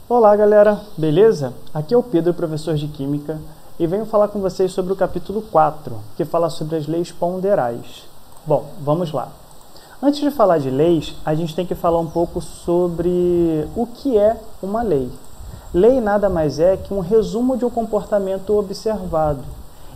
Olá galera, beleza? Aqui é o Pedro, professor de Química, e venho falar com vocês sobre o capítulo 4, que fala sobre as leis ponderais. Bom, vamos lá. Antes de falar de leis, a gente tem que falar um pouco sobre o que é uma lei. Lei nada mais é que um resumo de um comportamento observado.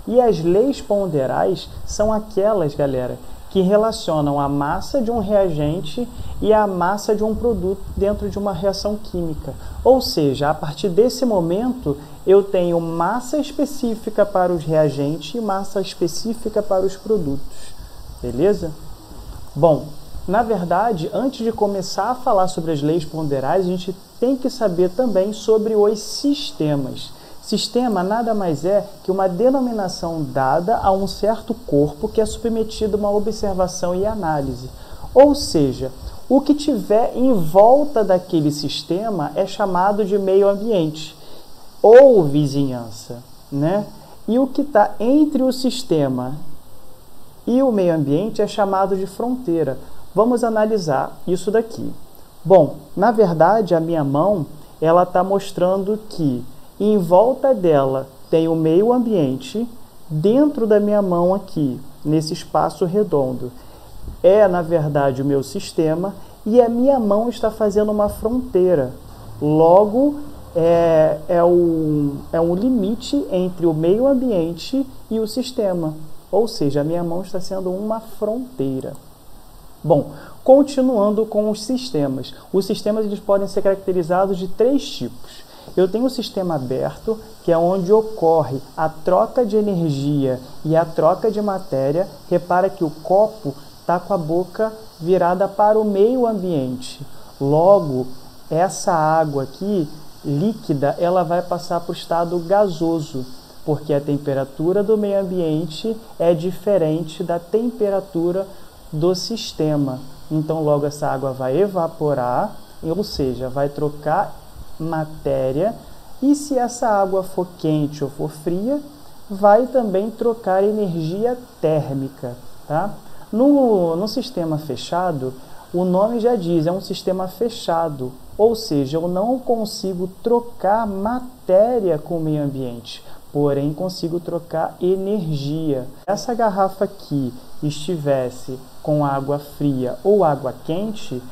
E as leis ponderais são aquelas, galera, que relacionam a massa de um reagente e a massa de um produto dentro de uma reação química. Ou seja, a partir desse momento, eu tenho massa específica para os reagentes e massa específica para os produtos. Beleza? Bom, na verdade, antes de começar a falar sobre as leis ponderais, a gente tem que saber também sobre os sistemas. Sistema nada mais é que uma denominação dada a um certo corpo que é submetido a uma observação e análise. Ou seja, o que tiver em volta daquele sistema é chamado de meio ambiente ou vizinhança, né? E o que está entre o sistema e o meio ambiente é chamado de fronteira. Vamos analisar isso daqui. Bom, na verdade, a minha mão ela está mostrando que em volta dela tem o meio ambiente, dentro da minha mão aqui, nesse espaço redondo, é na verdade o meu sistema e a minha mão está fazendo uma fronteira. Logo, é um limite entre o meio ambiente e o sistema. Ou seja, a minha mão está sendo uma fronteira. Bom, continuando com os sistemas. Os sistemas eles podem ser caracterizados de três tipos. Eu tenho o sistema aberto, que é onde ocorre a troca de energia e a troca de matéria. Repara que o copo está com a boca virada para o meio ambiente. Logo, essa água aqui, líquida, ela vai passar para o estado gasoso, porque a temperatura do meio ambiente é diferente da temperatura do sistema. Então, logo, essa água vai evaporar, ou seja, vai trocar matéria, e se essa água for quente ou for fria, vai também trocar energia térmica, tá? No sistema fechado, o nome já diz, é um sistema fechado, ou seja, eu não consigo trocar matéria com o meio ambiente, porém consigo trocar energia. Se essa garrafa aqui estivesse com água fria ou água quente,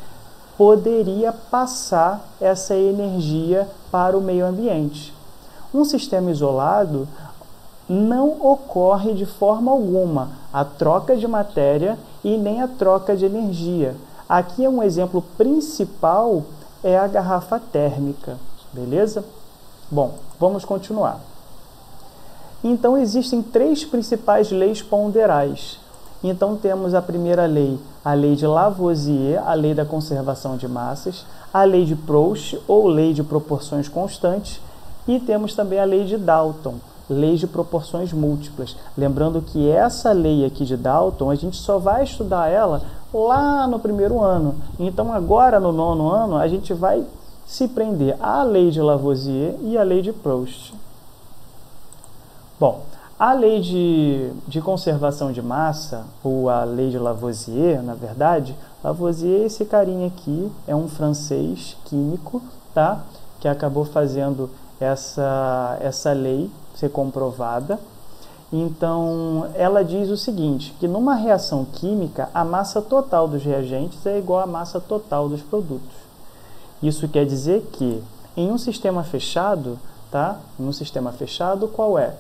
poderia passar essa energia para o meio ambiente. Um sistema isolado não ocorre de forma alguma a troca de matéria e nem a troca de energia. Aqui um exemplo principal é a garrafa térmica, beleza? Bom, vamos continuar. Então existem três principais leis ponderais. Então temos a primeira lei, a lei de Lavoisier, a lei da conservação de massas, a lei de Proust, ou lei de proporções constantes, e temos também a lei de Dalton, lei de proporções múltiplas. Lembrando que essa lei aqui de Dalton, a gente só vai estudar ela lá no primeiro ano. Então agora no nono ano, a gente vai se prender à lei de Lavoisier e à lei de Proust. Bom, a lei de conservação de massa, ou a lei de Lavoisier, na verdade, Lavoisier, esse carinha aqui, é um francês químico, tá? Que acabou fazendo essa lei ser comprovada. Então, ela diz o seguinte, que numa reação química, a massa total dos reagentes é igual à massa total dos produtos. Isso quer dizer que, em um sistema fechado, tá? Em um sistema fechado, qual é?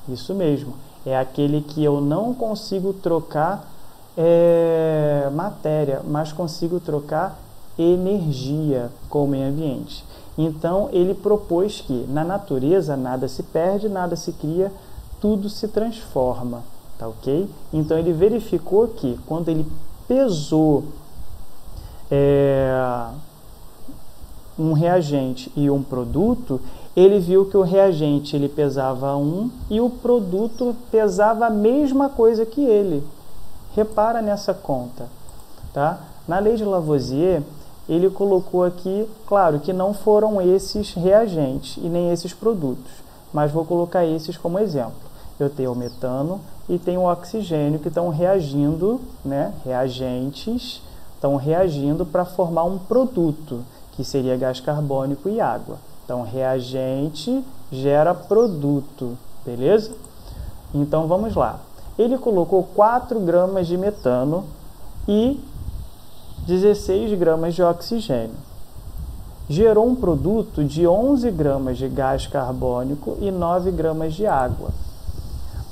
Isso mesmo, é aquele que eu não consigo trocar matéria, mas consigo trocar energia com o meio ambiente. Então, ele propôs que na natureza nada se perde, nada se cria, tudo se transforma, tá ok? Então, ele verificou que quando ele pesou um reagente e um produto, ele viu que o reagente ele pesava 1 e o produto pesava a mesma coisa que ele. Repara nessa conta, tá? Na lei de Lavoisier, ele colocou aqui, claro, que não foram esses reagentes e nem esses produtos, mas vou colocar esses como exemplo. Eu tenho o metano e tenho o oxigênio que estão reagindo, né? Reagentes estão reagindo para formar um produto, que seria gás carbônico e água. Então, reagente gera produto, beleza? Então, vamos lá. Ele colocou 4 gramas de metano e 16 gramas de oxigênio. Gerou um produto de 11 gramas de gás carbônico e 9 gramas de água.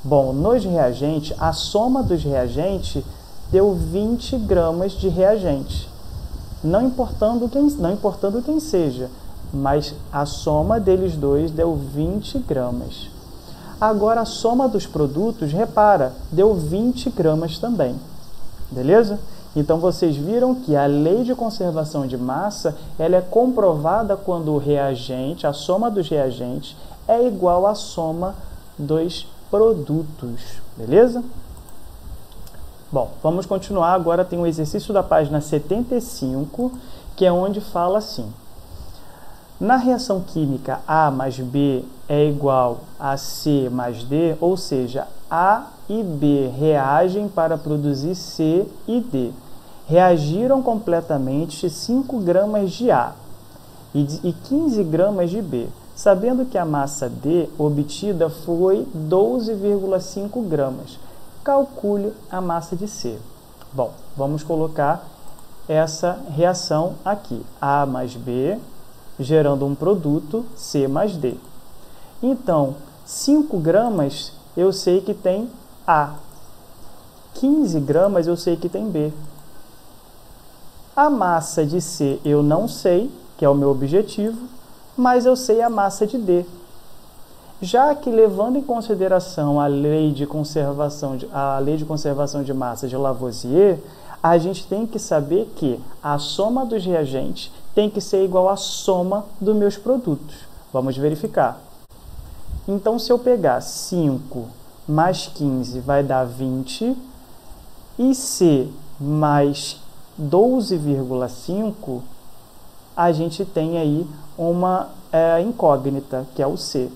Bom, nos reagentes, a soma dos reagentes deu 20 gramas de reagente. Não importando quem seja, mas a soma deles dois deu 20 gramas. Agora, a soma dos produtos, repara, deu 20 gramas também. Beleza? Então, vocês viram que a lei de conservação de massa ela é comprovada quando o reagente, a soma dos reagentes, é igual à soma dos produtos. Beleza? Bom, vamos continuar. Agora tem o exercício da página 75, que é onde fala assim. Na reação química A mais B é igual a C mais D, ou seja, A e B reagem para produzir C e D. Reagiram completamente 5 gramas de A e 15 gramas de B, sabendo que a massa D obtida foi 12,5 gramas. Calcule a massa de C. Bom, vamos colocar essa reação aqui. A mais B, gerando um produto, C mais D. Então, 5 gramas eu sei que tem A. 15 gramas eu sei que tem B. A massa de C eu não sei, que é o meu objetivo, mas eu sei a massa de D. Já que, levando em consideração a lei de conservação de massa de Lavoisier, a gente tem que saber que a soma dos reagentes tem que ser igual à soma dos meus produtos. Vamos verificar. Então, se eu pegar 5 mais 15 vai dar 20, e C mais 12,5, a gente tem aí uma incógnita, que é o C.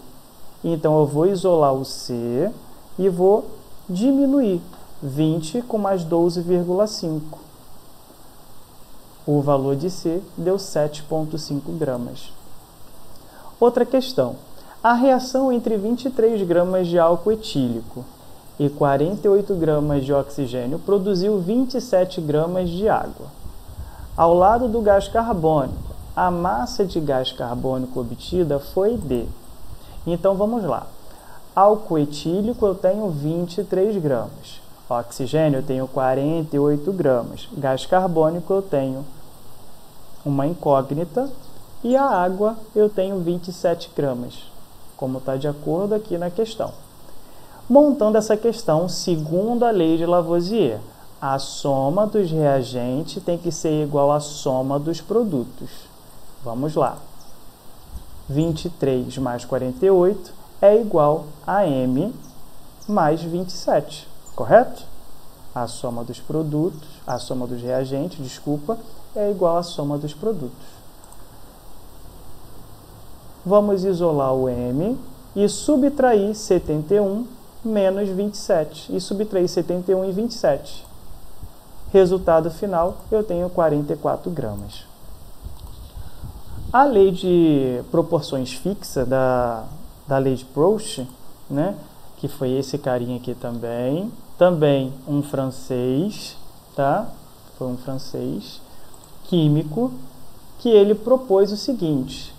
Então, eu vou isolar o C e vou diminuir 20 com mais 12,5. O valor de C deu 7,5 gramas. Outra questão. A reação entre 23 gramas de álcool etílico e 48 gramas de oxigênio produziu 27 gramas de água. Ao lado do gás carbônico, a massa de gás carbônico obtida foi D. Então, vamos lá. Álcool etílico eu tenho 23 gramas. Oxigênio eu tenho 48 gramas. Gás carbônico eu tenho uma incógnita. E a água eu tenho 27 gramas, como está de acordo aqui na questão. Montando essa questão, segundo a lei de Lavoisier, a soma dos reagentes tem que ser igual à soma dos produtos. Vamos lá. 23 mais 48 é igual a M mais 27, correto? A soma dos produtos, a soma dos reagentes, desculpa, é igual à soma dos produtos. Vamos isolar o M e subtrair 71 menos 27. E subtrair 71 e 27. Resultado final, eu tenho 44 gramas. A lei de proporções fixa da lei de Proust, né, que foi esse carinha aqui também um francês, tá? Foi um francês químico que ele propôs o seguinte: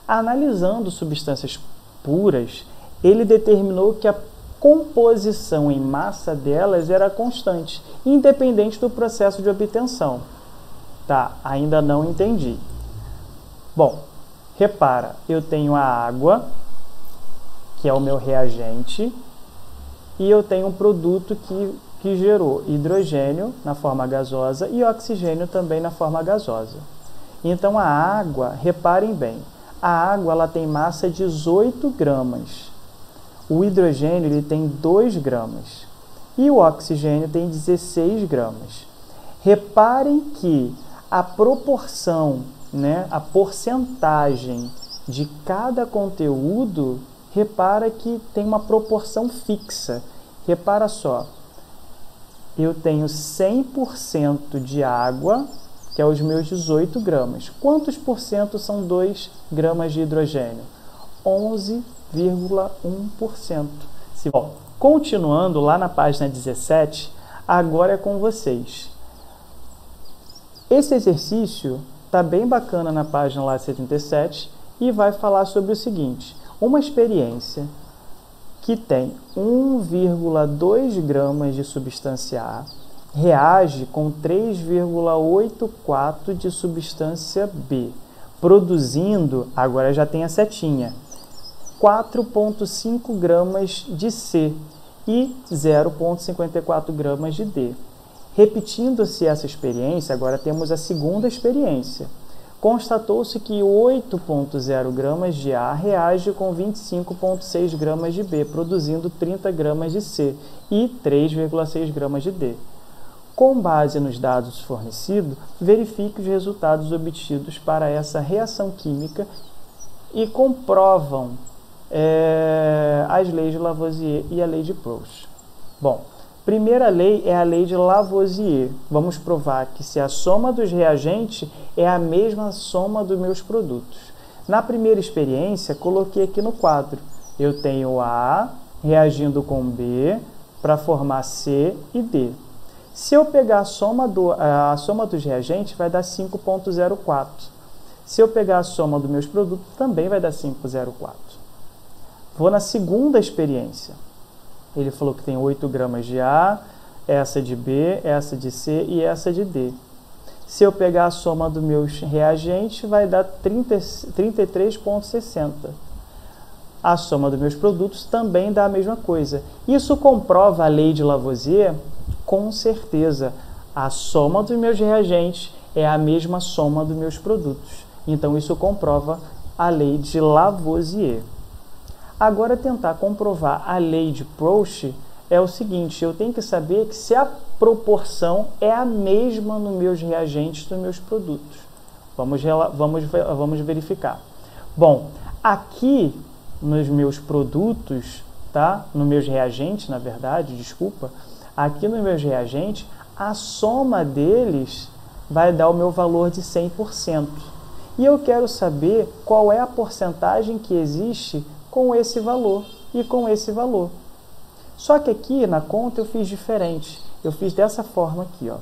analisando substâncias puras, ele determinou que a composição em massa delas era constante, independente do processo de obtenção. Tá, ainda não entendi. Bom, repara, eu tenho a água, que é o meu reagente, e eu tenho um produto que gerou hidrogênio na forma gasosa e oxigênio também na forma gasosa. Então, a água, reparem bem, a água ela tem massa de 18 gramas. O hidrogênio ele tem 2 gramas. E o oxigênio tem 16 gramas. Reparem que a proporção, né, a porcentagem de cada conteúdo, repara que tem uma proporção fixa. Repara só, eu tenho 100% de água, que é os meus 18 gramas. Quantos por cento são 2 gramas de hidrogênio? 11,1%. Bom, continuando lá na página 17, agora é com vocês. Esse exercício está bem bacana na página lá 77 e vai falar sobre o seguinte: uma experiência que tem 1,2 gramas de substância A reage com 3,84 de substância B, produzindo, agora já tem a setinha, 4,5 gramas de C e 0,54 gramas de D. Repetindo-se essa experiência, agora temos a segunda experiência. Constatou-se que 8,0 gramas de A reage com 25,6 gramas de B, produzindo 30 gramas de C e 3,6 gramas de D. Com base nos dados fornecidos, verifique os resultados obtidos para essa reação química e comprovam as leis de Lavoisier e a lei de Proust. Bom, primeira lei é a lei de Lavoisier. Vamos provar que se a soma dos reagentes é a mesma soma dos meus produtos. Na primeira experiência, coloquei aqui no quadro. Eu tenho A reagindo com B para formar C e D. Se eu pegar a soma dos reagentes, vai dar 5,04. Se eu pegar a soma dos meus produtos, também vai dar 5,04. Vou na segunda experiência. Ele falou que tem 8 gramas de A, essa de B, essa de C e essa de D. Se eu pegar a soma dos meus reagentes, vai dar 33,60. A soma dos meus produtos também dá a mesma coisa. Isso comprova a lei de Lavoisier? Com certeza. A soma dos meus reagentes é a mesma soma dos meus produtos. Então, isso comprova a lei de Lavoisier. Agora, tentar comprovar a lei de Proust é o seguinte: eu tenho que saber que se a proporção é a mesma nos meus reagentes dos meus produtos. Vamos verificar. Bom, aqui nos meus produtos, tá? Nos meus reagentes, na verdade, desculpa. Aqui nos meus reagentes, a soma deles vai dar o meu valor de 100%. E eu quero saber qual é a porcentagem que existe com esse valor e com esse valor. Só que aqui na conta eu fiz diferente. Eu fiz dessa forma aqui, ó.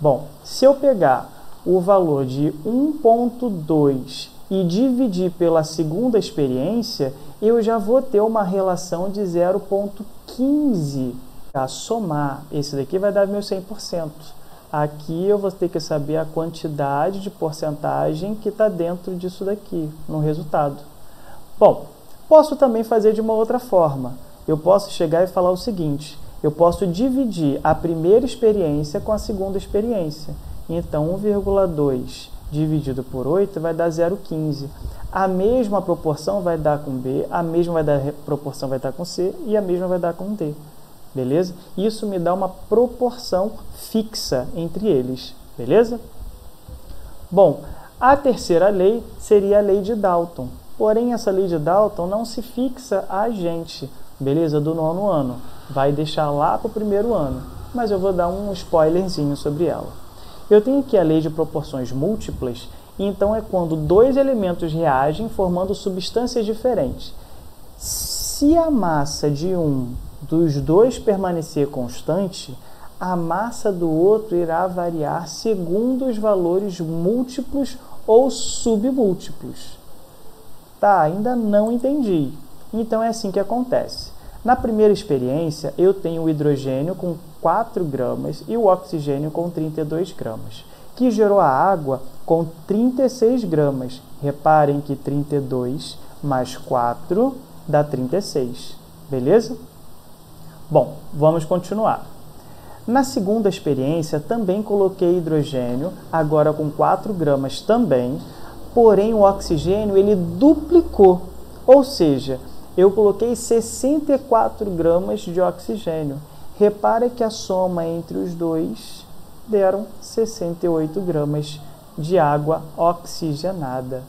Bom, se eu pegar o valor de 1,2 e dividir pela segunda experiência, eu já vou ter uma relação de 0,15. A somar, esse daqui vai dar meu 100%. Aqui eu vou ter que saber a quantidade de porcentagem que está dentro disso daqui, no resultado. Bom, posso também fazer de uma outra forma. Eu posso chegar e falar o seguinte: eu posso dividir a primeira experiência com a segunda experiência. Então, 1,2 dividido por 8 vai dar 0,15. A mesma proporção vai dar com B, a mesma proporção vai dar com C e a mesma vai dar com D. Beleza? Isso me dá uma proporção fixa entre eles. Beleza? Bom, a terceira lei seria a lei de Dalton. Porém, essa lei de Dalton não se fixa a agente, beleza? Do 9º ano. Vai deixar lá para o 1º ano. Mas eu vou dar um spoilerzinho sobre ela. Eu tenho aqui a lei de proporções múltiplas. Então, é quando dois elementos reagem formando substâncias diferentes. Se a massa de um dos dois permanecer constante, a massa do outro irá variar segundo os valores múltiplos ou submúltiplos. Tá, ainda não entendi. Então é assim que acontece. Na primeira experiência, eu tenho o hidrogênio com 4 gramas e o oxigênio com 32 gramas, que gerou a água com 36 gramas. Reparem que 32 mais 4 dá 36. Beleza? Bom, vamos continuar. Na segunda experiência, também coloquei hidrogênio, agora com 4 gramas também, porém o oxigênio ele duplicou, ou seja, eu coloquei 64 gramas de oxigênio. Repare que a soma entre os dois deram 68 gramas de água oxigenada,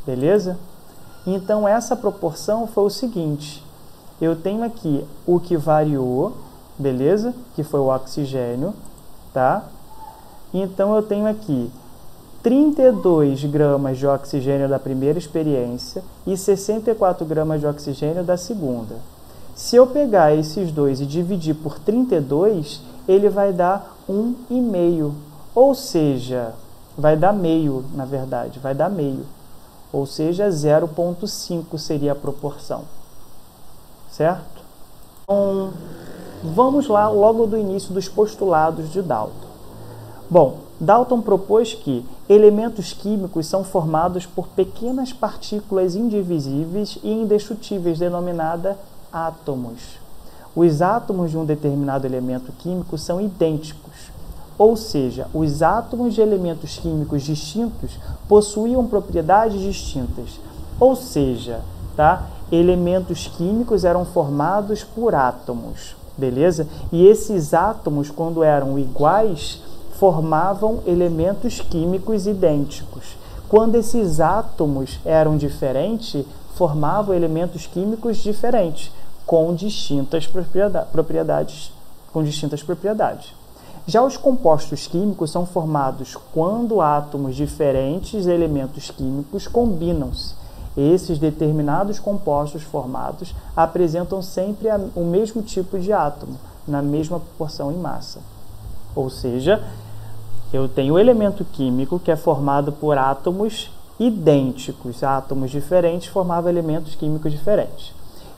beleza? Então essa proporção foi o seguinte: eu tenho aqui o que variou, beleza? Que foi o oxigênio, tá? Então, eu tenho aqui 32 gramas de oxigênio da primeira experiência e 64 gramas de oxigênio da segunda. Se eu pegar esses dois e dividir por 32, ele vai dar 1,5. Ou seja, vai dar meio, na verdade, vai dar meio. Ou seja, 0,5 seria a proporção. Certo? Então, vamos lá logo do início dos postulados de Dalton. Bom, Dalton propôs que elementos químicos são formados por pequenas partículas indivisíveis e indestrutíveis, denominadas átomos. Os átomos de um determinado elemento químico são idênticos, ou seja, os átomos de elementos químicos distintos possuíam propriedades distintas, ou seja, elementos químicos eram formados por átomos, beleza? E esses átomos, quando eram iguais, formavam elementos químicos idênticos. Quando esses átomos eram diferentes, formavam elementos químicos diferentes, com distintas propriedades. Já os compostos químicos são formados quando átomos diferentes, elementos químicos, combinam-se. Esses determinados compostos formados apresentam sempre o mesmo tipo de átomo, na mesma proporção e massa. Ou seja, eu tenho o elemento químico que é formado por átomos idênticos. Átomos diferentes formavam elementos químicos diferentes.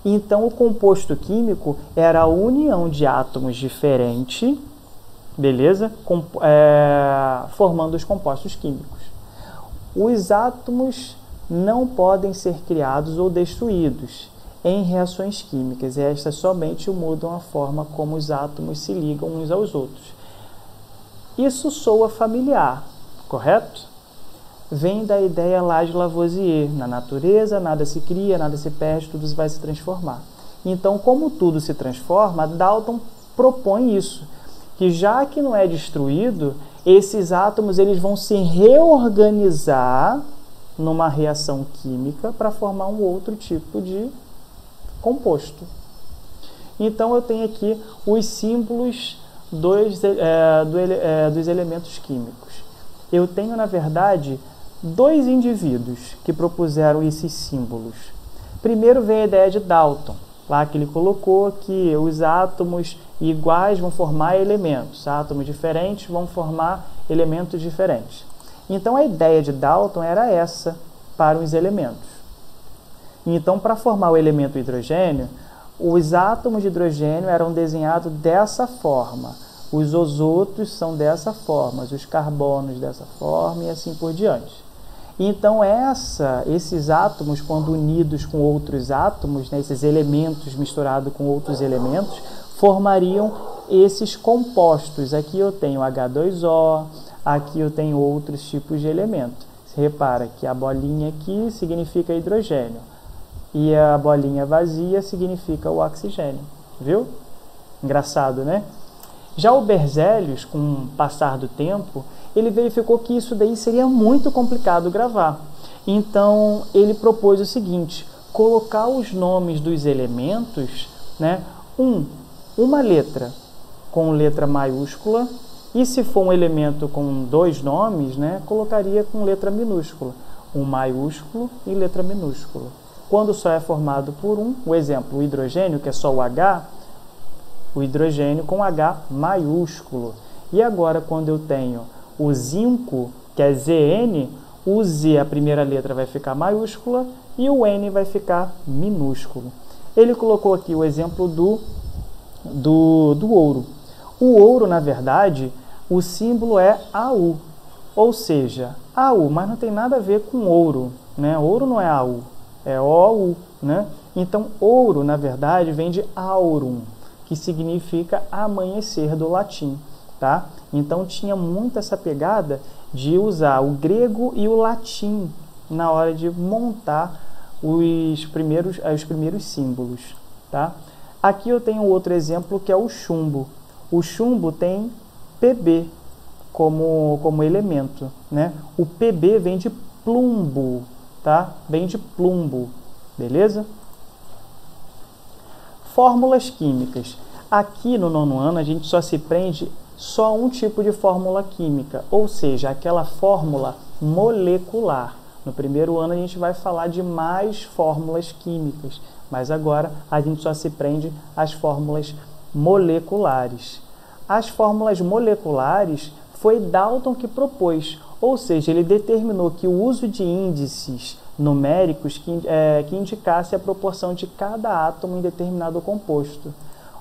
Então, o composto químico era a união de átomos diferentes, beleza? Formando os compostos químicos. Os átomos não podem ser criados ou destruídos em reações químicas. Estas somente mudam a forma como os átomos se ligam uns aos outros. Isso soa familiar, correto? Vem da ideia lá de Lavoisier. Na natureza, nada se cria, nada se perde, tudo vai se transformar. Então, como tudo se transforma, Dalton propõe isso, que já que não é destruído, esses átomos eles vão se reorganizar numa reação química para formar um outro tipo de composto. Então, eu tenho aqui os símbolos dos elementos químicos. Eu tenho, na verdade, dois indivíduos que propuseram esses símbolos. Primeiro vem a ideia de Dalton, lá que ele colocou que os átomos iguais vão formar elementos, átomos diferentes vão formar elementos diferentes. Então, a ideia de Dalton era essa para os elementos. Então, para formar o elemento hidrogênio, os átomos de hidrogênio eram desenhados dessa forma, os osôtos são dessa forma, os carbonos dessa forma e assim por diante. Então, esses átomos, quando unidos com outros átomos, esses elementos misturados com outros elementos, formariam esses compostos. Aqui eu tenho H2O, aqui eu tenho outros tipos de elementos. Você repara que a bolinha aqui significa hidrogênio. E a bolinha vazia significa o oxigênio, viu? Engraçado, né? Já o Berzelius, com o passar do tempo, ele verificou que isso daí seria muito complicado gravar. Então, ele propôs o seguinte, colocar os nomes dos elementos, uma letra com letra maiúscula, e se for um elemento com dois nomes, colocaria com letra minúscula, um maiúsculo e letra minúscula. Quando só é formado por o exemplo, o hidrogênio, que é só o H, o hidrogênio com H maiúsculo. E agora, quando eu tenho o zinco, que é ZN, o Z, a primeira letra, vai ficar maiúscula e o N vai ficar minúsculo. Ele colocou aqui o exemplo do ouro. O ouro, na verdade, o símbolo é AU, ou seja, AU, mas não tem nada a ver com ouro, Ouro não é AU, é OU, Então, ouro, na verdade, vem de aurum, que significa amanhecer do latim, Então, tinha muito essa pegada de usar o grego e o latim na hora de montar os primeiros símbolos, Aqui eu tenho outro exemplo que é o chumbo. O chumbo tem Pb como elemento, O Pb vem de plumbo, Vem de plumbo, beleza? Fórmulas químicas. Aqui no 9º ano a gente só se prende só um tipo de fórmula química, ou seja, aquela fórmula molecular. No primeiro ano a gente vai falar de mais fórmulas químicas, mas agora a gente só se prende às fórmulas moleculares. As fórmulas moleculares foi Dalton que propôs, ou seja, ele determinou que o uso de índices numéricos que indicasse a proporção de cada átomo em determinado composto.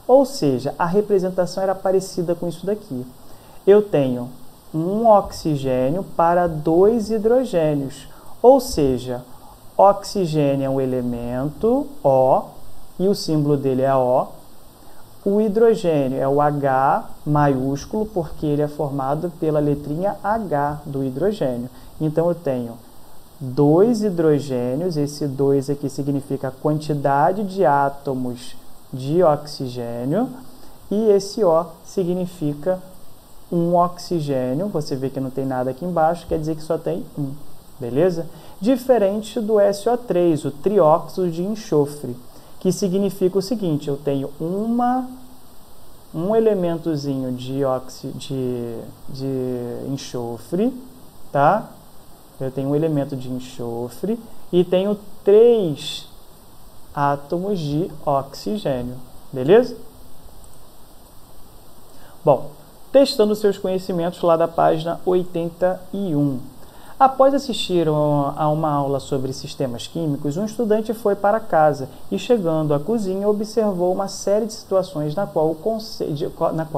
Ou seja, a representação era parecida com isso daqui. Eu tenho um oxigênio para 2 hidrogênios, ou seja, oxigênio é um elemento O e o símbolo dele é O. O hidrogênio é o H maiúsculo porque ele é formado pela letrinha H do hidrogênio. Então eu tenho 2 hidrogênios, esse 2 aqui significa a quantidade de átomos de oxigênio, e esse O significa um oxigênio. Você vê que não tem nada aqui embaixo, quer dizer que só tem um, beleza? Diferente do SO3, o trióxido de enxofre, que significa o seguinte: eu tenho um elementozinho de enxofre, tá? Eu tenho um elemento de enxofre e tenho 3 átomos de oxigênio, beleza? Bom, testando seus conhecimentos lá da página 81. Após assistir a uma aula sobre sistemas químicos, um estudante foi para casa e, chegando à cozinha, observou uma série de situações na qual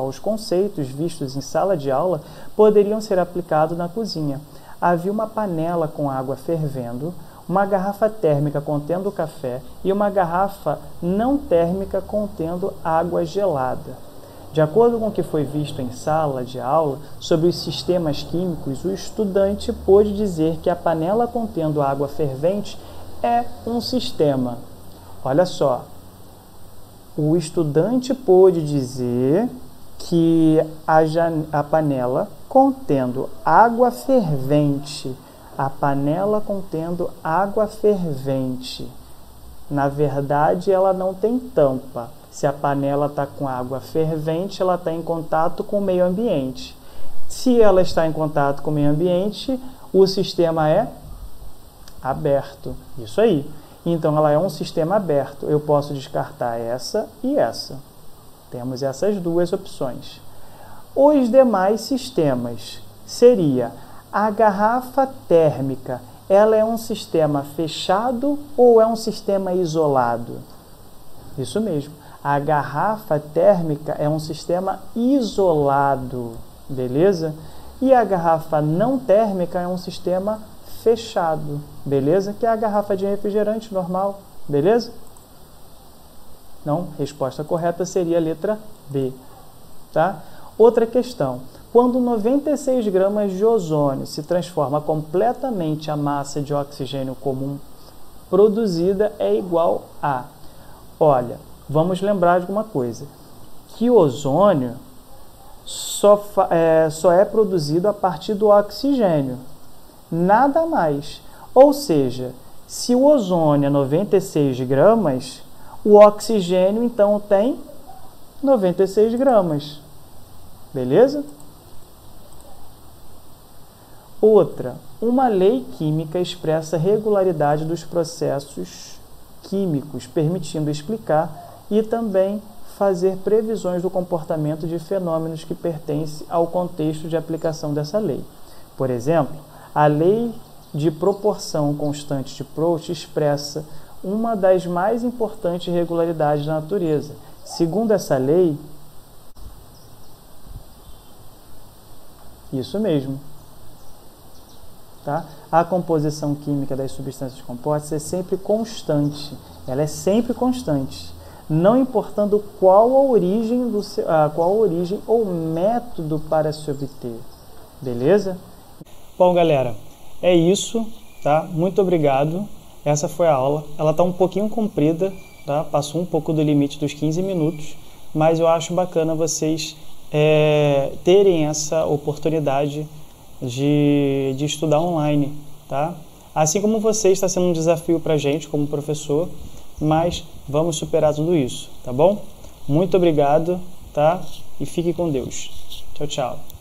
os conceitos vistos em sala de aula poderiam ser aplicados na cozinha. Havia uma panela com água fervendo, uma garrafa térmica contendo café e uma garrafa não térmica contendo água gelada. De acordo com o que foi visto em sala de aula sobre os sistemas químicos, o estudante pôde dizer que a panela contendo água fervente é um sistema. Olha só, o estudante pôde dizer que a panela contendo água fervente, na verdade ela não tem tampa. Se a panela está com água fervente, ela está em contato com o meio ambiente. Se ela está em contato com o meio ambiente, o sistema é aberto. Isso aí. Então, ela é um sistema aberto. Eu posso descartar essa e essa. Temos essas duas opções. Os demais sistemas seria a garrafa térmica. Ela é um sistema fechado ou é um sistema isolado? Isso mesmo. A garrafa térmica é um sistema isolado, beleza? E a garrafa não térmica é um sistema fechado, beleza? Que é a garrafa de refrigerante normal, beleza? Não, resposta correta seria a letra B, tá? Outra questão. Quando 96 gramas de ozônio se transforma completamente a massa de oxigênio comum produzida é igual a... Olha, vamos lembrar de uma coisa, que o ozônio só é produzido a partir do oxigênio, nada mais. Ou seja, se o ozônio é 96 gramas, o oxigênio então tem 96 gramas, beleza? Outra, uma lei química expressa a regularidade dos processos químicos, permitindo explicar e também fazer previsões do comportamento de fenômenos que pertencem ao contexto de aplicação dessa lei. Por exemplo, a lei de proporção constante de Proust expressa uma das mais importantes regularidades da natureza. Segundo essa lei, isso mesmo, tá? A composição química das substâncias compostas é sempre constante, ela é sempre constante, não importando qual a origem ou método para se obter, beleza? Bom, galera, é isso, tá? Muito obrigado, essa foi a aula, ela está um pouquinho comprida, tá? Passou um pouco do limite dos 15 minutos, mas eu acho bacana vocês terem essa oportunidade de estudar online, tá? Assim como você, está sendo um desafio para a gente como professor, mas vamos superar tudo isso, tá bom? Muito obrigado, tá? E fique com Deus. Tchau, tchau.